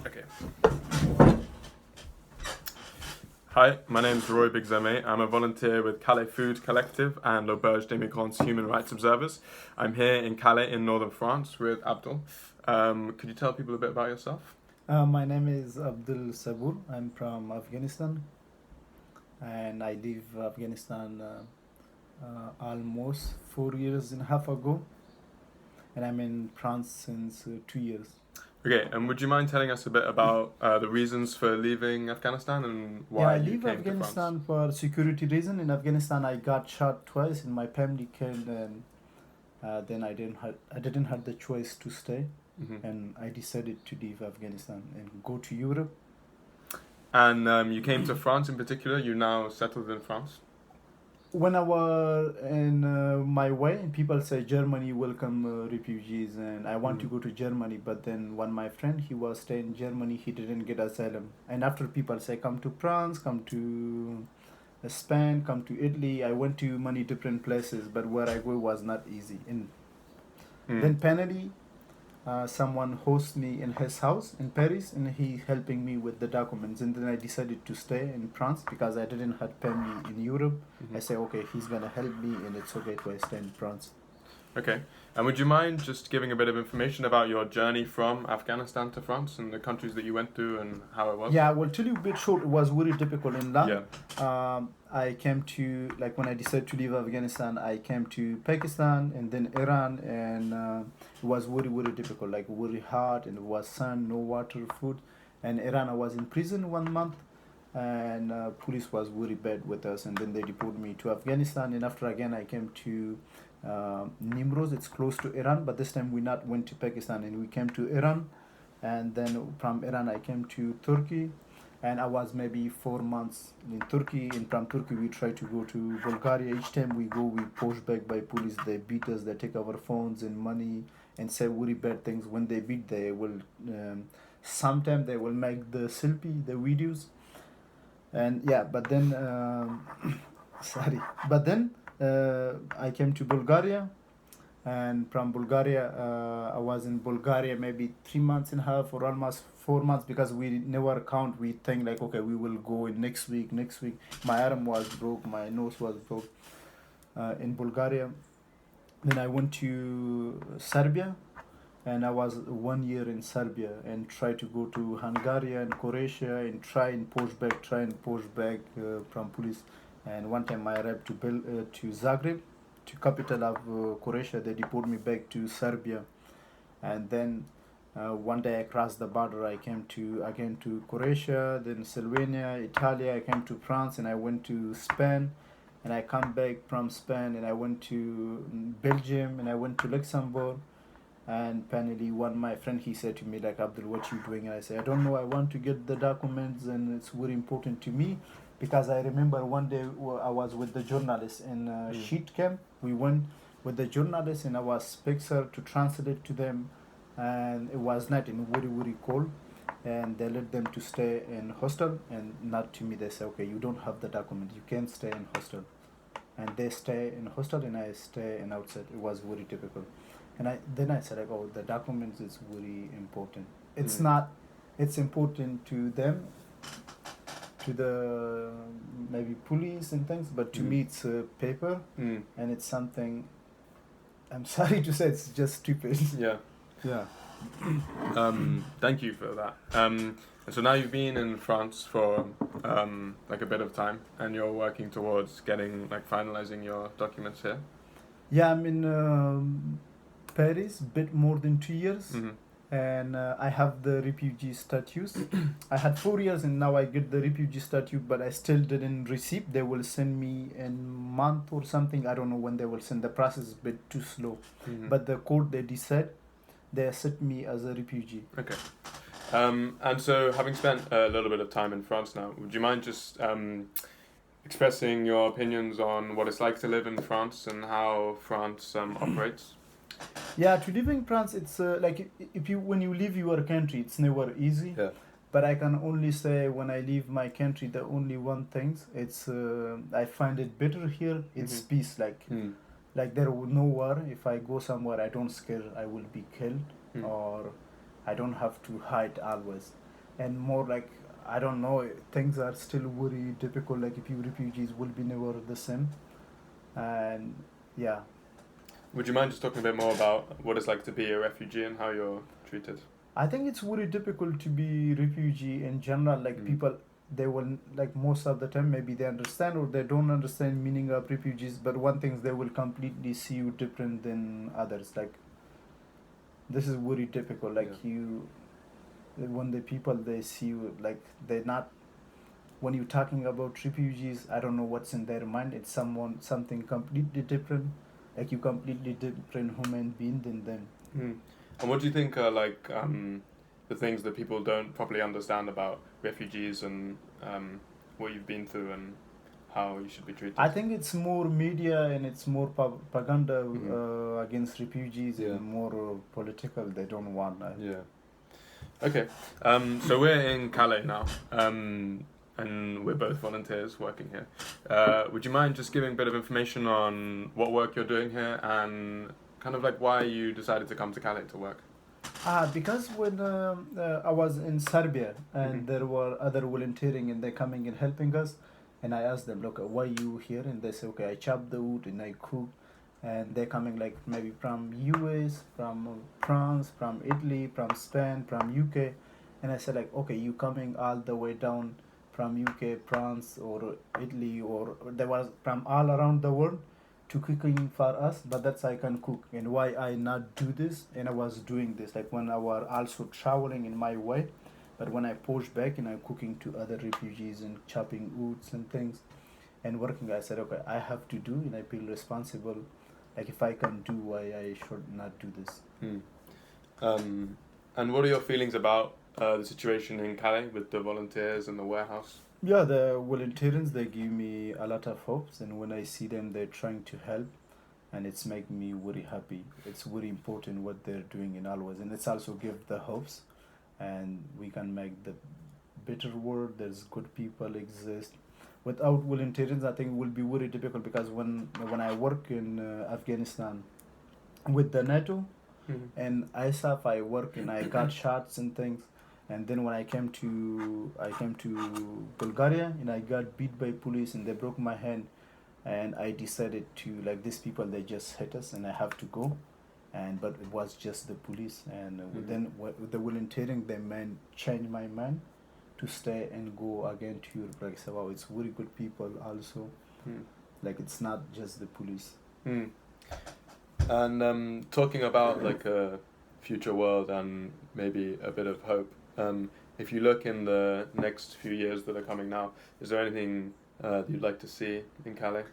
Okay. Hi, my name is Roy Bigzame. I'm a volunteer with Calais Food Collective and L'Auberge des Migrants Human Rights Observers. I'm here in Calais in northern France with Abdul. Could you tell people a bit about yourself? My name is Abdul Sabur. I'm from Afghanistan, and I leave Afghanistan almost 4 years and a half ago, and I'm in France since 2 years. Okay, and would you mind telling us a bit about the reasons for leaving Afghanistan and Yeah, why I you leave came to France? Afghanistan for security reason. In Afghanistan, I got shot twice, and my family killed, and then I didn't have the choice to stay, Hmm. and I decided to leave Afghanistan and go to Europe. And you came to France in particular. You now settled in France. When I was in my way, people say Germany welcome refugees, and I want to Hmm. go to Germany. But then when my friend he was staying in Germany, he didn't get asylum. And after people say come to France, come to Spain, come to Italy, I went to many different places, but where I go was not easy. And Mm. then finally, someone hosts me in his house in Paris, and he helping me with the documents. And then I decided to stay in France because I didn't have family in Europe. I Hmm. say, okay, he's gonna help me, and it's okay to stay in France. Okay. And would you mind just giving a bit of information about your journey from Afghanistan to France and the countries that you went to and how it was? Yeah, I will tell you a bit short. It was very difficult and long. Yeah. I came to, like, when I decided to leave Afghanistan, I came to Pakistan and then Iran, and it was very, very difficult, like very hard, and it was sun, no water, food. And Iran, I was in prison 1 month, and police was very bad with us, and then they deported me to Afghanistan. And after again, I came to Nimroz. It's close to Iran, but this time we not went to Pakistan, and we came to Iran, and then from Iran I came to Turkey, and I was maybe 4 months in Turkey. And from Turkey we tried to go to Bulgaria. Each time we go, we pushed back by police. They beat us. They take our phones and money and say very bad things. When they beat, they will sometimes they will make the selfie, the videos, and yeah. But then sorry. But then I came to Bulgaria, and from Bulgaria, I was in Bulgaria maybe 3 months and a half or almost 4 months, because we never count. We think like, okay, we will go in next week. Next week, my arm was broke, my nose was broke in Bulgaria. Then I went to Serbia, and I was 1 year in Serbia and tried to go to Hungary and Croatia and try and push back from police. And one time I arrived to Zagreb, to capital of Croatia. They deported me back to Serbia, and then one day I crossed the border. I came to again to Croatia, then Slovenia, Italy. I came to France, and I went to Spain, and I come back from Spain, and I went to Belgium, and I went to Luxembourg. And finally, one my friend he said to me like, Abdul, what you doing? And I said, I don't know. I want to get the documents, and it's very important to me, because I remember one day I was with the journalists in Mm. sheet camp. We went with the journalists, and I was speaker to translate to them, and it was night and very, very cold, and they let them to stay in hostel, and not to me. They say, okay, you don't have the document, you can't stay in hostel. And they stay in hostel, and I stay in outside. It was very difficult. And I said like, oh, the documents is very important. It's Mm. not, it's important to them, to the maybe police and things, but to Mm. me it's paper, Mm. and it's something, I'm sorry to say, it's just stupid. Yeah. Yeah. Thank you for that. And so now you've been in France for like a bit of time, and you're working towards getting like finalizing your documents here. Yeah, I'm in Paris, bit more than 2 years, Hmm. and I have the refugee status. I had 4 years, and now I get the refugee status, but I still didn't receive. They will send me in month or something. I don't know when they will send. The process is a bit too slow, Hmm. but the court they decide they accept me as a refugee. Okay. And so, having spent a little bit of time in France now, would you mind just expressing your opinions on what it's like to live in France and how France operates? Yeah, to live in France, it's like if you when you leave your country, it's never easy. Yeah. But I can only say when I leave my country, the only one thing it's I find it better here. It's Hmm. peace. Mm. Like there will no war. If I go somewhere, I don't scare I will be killed, Mm. or I don't have to hide always. and more like I don't know, things are still very difficult. Like if you refugees will be never the same, and yeah. Would you mind just talking a bit more about what it's like to be a refugee and how you're treated? I think it's very difficult to be refugee in general. Like people, they will like most of the time maybe they understand or they don't understand meaning of refugees. But one thing is they will completely see you different than others. Like this is very difficult. Like you, when the people they see you like they're not. When you're talking about refugees, I don't know what's in their mind. It's something completely different. Like you completely different human being than them. And what do you think are like the things that people don't properly understand about refugees and what you've been through and how you should be treated? I think it's more media and it's more propaganda against refugees and more political. They don't want that. Yeah. Okay. So we're in Calais now. And we're both volunteers working here. Would you mind just giving a bit of information on what work you're doing here and kind of like why you decided to come to Calais to work? Because when I was in Serbia and there were other volunteering and they're coming and helping us, and I asked them, look, why you here? And they say, okay, I chop the wood and I cook. And they're coming like maybe from US, from France, from Italy, from Spain, from UK. And I said like, okay, you coming all the way down from UK, France, or Italy, or there was from all around the world to cooking for us, but that's I can cook. And why I not do this? And I was doing this like when I was also traveling in my way, but when I push back and I'm cooking to other refugees and chopping woods and things and working, I said, okay, I have to do, and I feel responsible. Like if I can do, why I should not do this? And what are your feelings about the situation in Calais with the volunteers and the warehouse? Yeah, the volunteers, they give me a lot of hopes, and when I see them, they're trying to help, and it's making me very happy. It's very important what they're doing in always, and it's also give the hopes, and we can make the better world. There's good people exist. Without volunteers, I think it will be very difficult because when I work in Afghanistan with the NATO and ISAF, I work and I got shots and things. And then when I came to Bulgaria and I got beat by police and they broke my hand, and I decided to like these people they just hit us and I have to go, but it was just the police, and then with the volunteering they changed my mind to stay and go again to Europe. Like so, wow, it's very good people also. Like it's not just the police. And talking about like a future world and maybe a bit of hope. If you look in the next few years that are coming now, is there anything you'd like to see in Calais?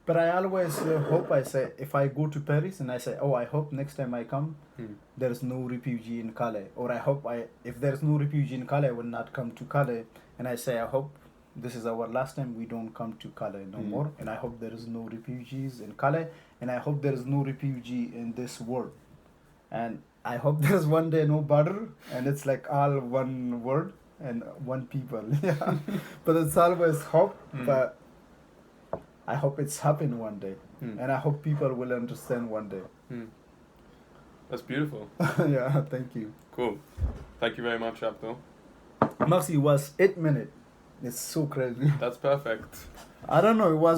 But I always hope, I say, if I go to Paris and I say, oh, I hope next time I come, there's no refugee in Calais. Or I hope if there's no refugee in Calais, I will not come to Calais. And I say, I hope this is our last time we don't come to Calais no more. And I hope there is no refugees in Calais. And I hope there is no refugee in this world. And I hope there's one day no border and it's like all one word and one people. Yeah. But it's always hope. But I hope it's happen one day. And I hope people will understand one day. That's beautiful. Yeah, thank you. Cool. Thank you very much, Abdul. Merci, it was 8 minutes. It's so crazy. That's perfect. I don't know, it was